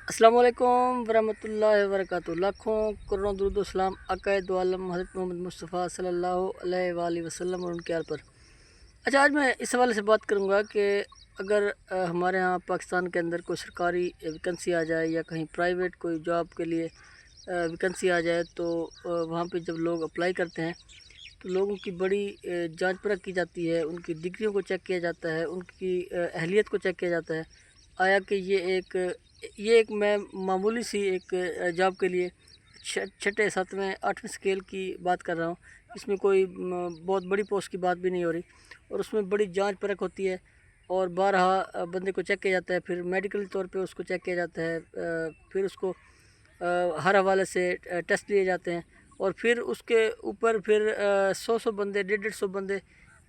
अस्सलाम वालेकुम वरहमतुल्लाहि वबरकातुहू। लाखों करोड़ों दुरूद व सलाम अक़ायद दो आलम हज़रत मोहम्मद मुस्तफ़ा सल्लल्लाहु अलैहि वसल्लम और उनके आल पर। अच्छा, आज मैं इस हवाले से बात करूँगा कि अगर हमारे यहाँ पाकिस्तान के अंदर कोई सरकारी वैकेंसी आ जाए या कहीं प्राइवेट कोई जॉब के लिए वैकेंसी आ जाए तो वहाँ पे जब लोग अप्लाई करते हैं तो लोगों की बड़ी जांच परख की जाती है, उनकी डिग्रियों को चेक किया जाता है, उनकी अहलियत को चेक किया जाता है। आया कि ये एक मैं मामूली सी एक जॉब के लिए छठे सातवें आठवें स्केल की बात कर रहा हूँ। इसमें कोई बहुत बड़ी पोस्ट की बात भी नहीं हो रही और उसमें बड़ी जांच परख होती है और बारहा बंदे को चेक किया जाता है, फिर मेडिकल तौर पे उसको चेक किया जाता है, फिर उसको हर हवाले से टेस्ट लिए जाते हैं और फिर उसके ऊपर फिर 100 बंदे 150 बंदे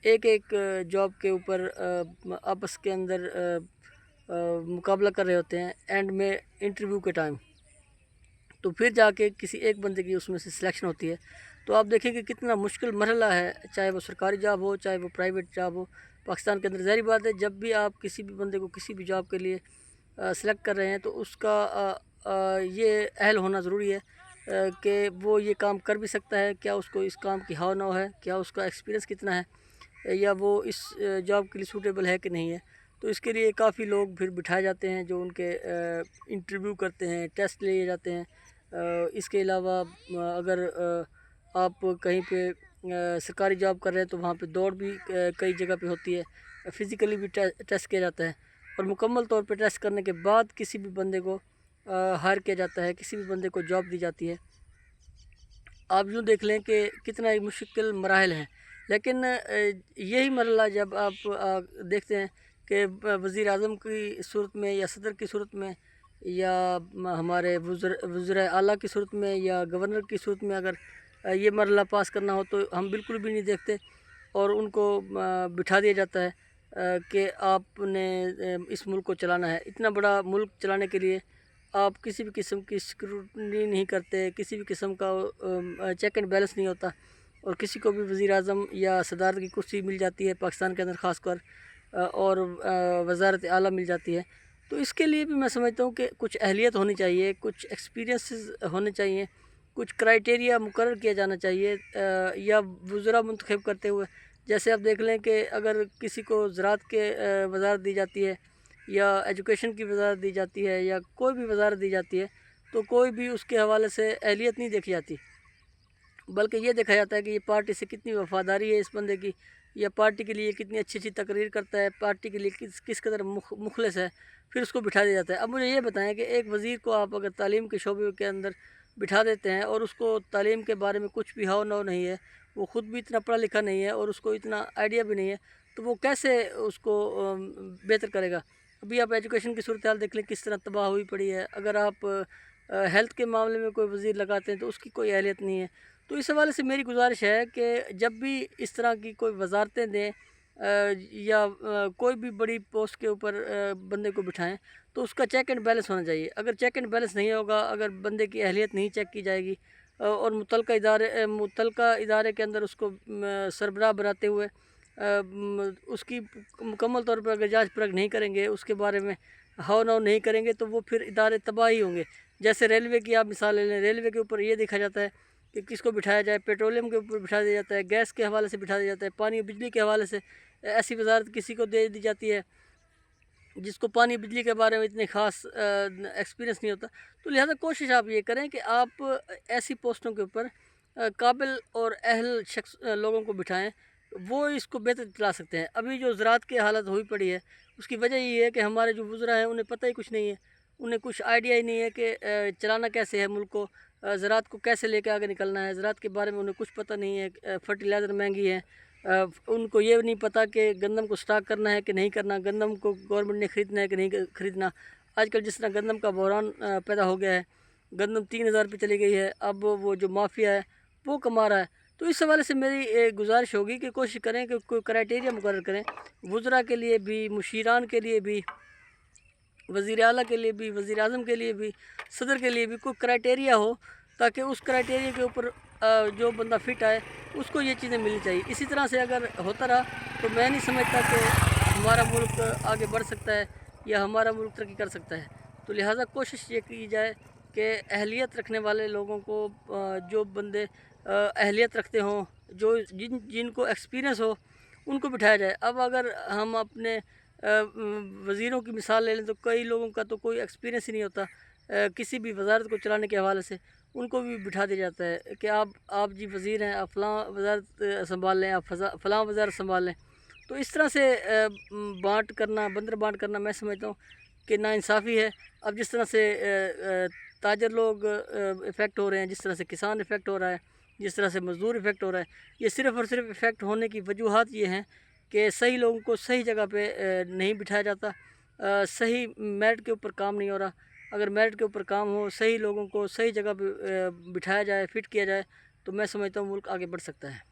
एक एक जॉब के ऊपर आपस के अंदर मुकाबला कर रहे होते हैं एंड में इंटरव्यू के टाइम। तो फिर जाके किसी एक बंदे की उसमें से सिलेक्शन होती है। तो आप देखें कि कितना मुश्किल मरहला है, चाहे वो सरकारी जॉब हो चाहे वो प्राइवेट जॉब हो पाकिस्तान के अंदर। ज़ाहिर बात है, जब भी आप किसी भी बंदे को किसी भी जॉब के लिए सेलेक्ट कर रहे हैं तो उसका ये अहल होना ज़रूरी है कि वो ये काम कर भी सकता है, क्या उसको इस काम की हाव नाव है, क्या उसका एक्सपीरियंस कितना है, या वो इस जॉब के लिए सूटेबल है कि नहीं है। तो इसके लिए काफ़ी लोग फिर बिठाए जाते हैं जो उनके इंटरव्यू करते हैं, टेस्ट लिए जाते हैं। इसके अलावा अगर आप कहीं पे सरकारी जॉब कर रहे हैं तो वहाँ पे दौड़ भी कई जगह पे होती है, फ़िज़िकली भी टेस्ट किया जाता है और मुकम्मल तौर पे टेस्ट करने के बाद किसी भी बंदे को हायर किया जाता है, किसी भी बंदे को जॉब दी जाती है। आप यूँ देख लें कि कितना एक मुश्किल मराहल हैं, लेकिन यही मरला जब आप देखते हैं कि वज़ीर आज़म की सूरत में या सदर की सूरत में या हमारे वज़ीर आला की सूरत में या गवर्नर की सूरत में अगर ये मरला पास करना हो तो हम बिल्कुल भी नहीं देखते और उनको बिठा दिया जाता है कि आपने इस मुल्क को चलाना है। इतना बड़ा मुल्क चलाने के लिए आप किसी भी किस्म की स्क्रूटनी नहीं करते, किसी भी किस्म का चेक एंड बैलेंस नहीं होता और किसी को भी वज़ीर आज़म या सदारत की कुर्सी मिल जाती है पाकिस्तान के अंदर ख़ासकर और वज़ारत आला मिल जाती है। तो इसके लिए भी मैं समझता हूँ कि कुछ अहलियत होनी चाहिए, कुछ एक्सपीरियंसेस होने चाहिए, कुछ क्राइटेरिया मुकर्रर किया जाना चाहिए या वज़रा मुंतखब करते हुए। जैसे आप देख लें कि अगर किसी को ज़राअत के वज़ारत दी जाती है या एजुकेशन की वज़ारत दी जाती है या कोई भी वज़ारत दी जाती है तो कोई भी उसके हवाले से अहलियत नहीं देखी जाती, बल्कि ये देखा जाता है कि ये पार्टी से कितनी वफ़ादारी है इस बंदे की, या पार्टी के लिए कितनी अच्छी अच्छी तकरीर करता है, पार्टी के लिए किस कदर मुखलिस है, फिर उसको बिठा दिया जाता है। अब मुझे ये बताएं कि एक वज़ीर को आप अगर तालीम के शोबे के अंदर बिठा देते हैं और उसको तालीम के बारे में कुछ भी हाव नाव नहीं है, वो ख़ुद भी इतना पढ़ा लिखा नहीं है और उसको इतना आइडिया भी नहीं है, तो वो कैसे उसको बेहतर करेगा। अभी आप एजुकेशन की सूरत हाल देख लें किस तरह तबाह हुई पड़ी है। अगर आप हेल्थ के मामले में कोई वज़ीर लगाते हैं तो उसकी कोई अहलियत नहीं है। तो इस हवाले से मेरी गुजारिश है कि जब भी इस तरह की कोई वजारतें दें या कोई भी बड़ी पोस्ट के ऊपर बंदे को बिठाएं तो उसका चेक एंड बैलेंस होना चाहिए। अगर चेक एंड बैलेंस नहीं होगा, अगर बंदे की अहलियत नहीं चेक की जाएगी और मुतलका इदारे के अंदर उसको सरबराह बनाते हुए उसकी मुकम्मल तौर पर अगर जांच परख नहीं करेंगे, उसके बारे में हाव नाव नहीं करेंगे तो वो फिर इदारे तबाह ही होंगे। जैसे रेलवे की आप मिसाल ले लें, रेलवे के ऊपर ये देखा जाता है कि किसको बिठाया जाए, पेट्रोलियम के ऊपर बिठा दिया जाता है, गैस के हवाले से बिठा दिया जाता है, पानी बिजली के हवाले से ऐसी वजारत किसी को दे दी जाती है जिसको पानी बिजली के बारे में इतनी ख़ास एक्सपीरियंस नहीं होता। तो लिहाजा कोशिश आप ये करें कि आप ऐसी पोस्टों के ऊपर काबिल और अहल शख्स लोगों को बिठाएं, वो इसको बेहतर चला सकते हैं। अभी जो ज़राअत की हालत हुई पड़ी है उसकी वजह ये है कि हमारे जो वज़रा हैं उन्हें पता ही कुछ नहीं है, उन्हें कुछ आइडिया ही नहीं है कि चलाना कैसे है मुल्क को, ज़राअत को कैसे लेके आगे निकलना है। ज़राअत के बारे में उन्हें कुछ पता नहीं है, फर्टिलाइज़र महंगी है, उनको ये नहीं पता कि गंदम को स्टॉक करना है कि नहीं करना, गंदम को गवर्नमेंट ने ख़रीदना है कि नहीं ख़रीदना। आजकल जिस तरह गंदम का बहरान पैदा हो गया है, गंदम 3000 पे चली गई है, अब वो जो माफिया है वो कमा रहा है। तो इस हवाले से मेरी गुजारिश होगी कि कोशिश करें कि कोई क्राइटेरिया मुकर्रर करें, वज़रा के लिए भी, मुशीरान के लिए भी, वज़ीर आला के लिए भी, वज़ीर आज़म के लिए भी, सदर के लिए भी कोई क्राइटेरिया हो ताकि उस क्राइटेरिया के ऊपर जो बंदा फ़िट आए उसको ये चीज़ें मिलनी चाहिए। इसी तरह से अगर होता रहा तो मैं नहीं समझता कि हमारा मुल्क आगे बढ़ सकता है या हमारा मुल्क तरक्की कर सकता है। तो تو لہٰذا کوشش یہ کی جائے کہ اہلیت رکھنے والے لوگوں کو جو بندے اہلیت رکھتے ہوں، جو جن کو ایکسپیرینس ہو، ان کو بٹھایا جائے۔ اب اگر ہم اپنے وزیروں کی مثال لے لیں تو کئی لوگوں کا تو کوئی ایکسپیرینس ہی نہیں ہوتا کسی بھی وزارت کو چلانے کے حوالے سے، ان کو بھی بٹھا دیا جاتا ہے کہ آپ جی وزیر ہیں، آپ فلاں وزارت سنبھال لیں، آپ فلاں وزارت سنبھال لیں۔ تو اس طرح سے بانٹ کرنا، بندر بانٹ کرنا میں سمجھتا ہوں کہ ناانصافی ہے۔ اب جس طرح سے تاجر لوگ افیکٹ ہو رہے ہیں، جس طرح سے کسان افیکٹ ہو رہا ہے، جس طرح سے مزدور افیکٹ ہو رہا ہے، یہ صرف اور صرف افیکٹ ہونے کی وجوہات یہ ہیں کہ صحیح لوگوں کو صحیح جگہ پہ نہیں بٹھایا جاتا، صحیح میرٹ کے اوپر کام نہیں ہو رہا۔ اگر میرٹ کے اوپر کام ہو، صحیح لوگوں کو صحیح جگہ پہ بٹھایا جائے، فٹ کیا جائے، تو میں سمجھتا ہوں ملک آگے بڑھ سکتا ہے۔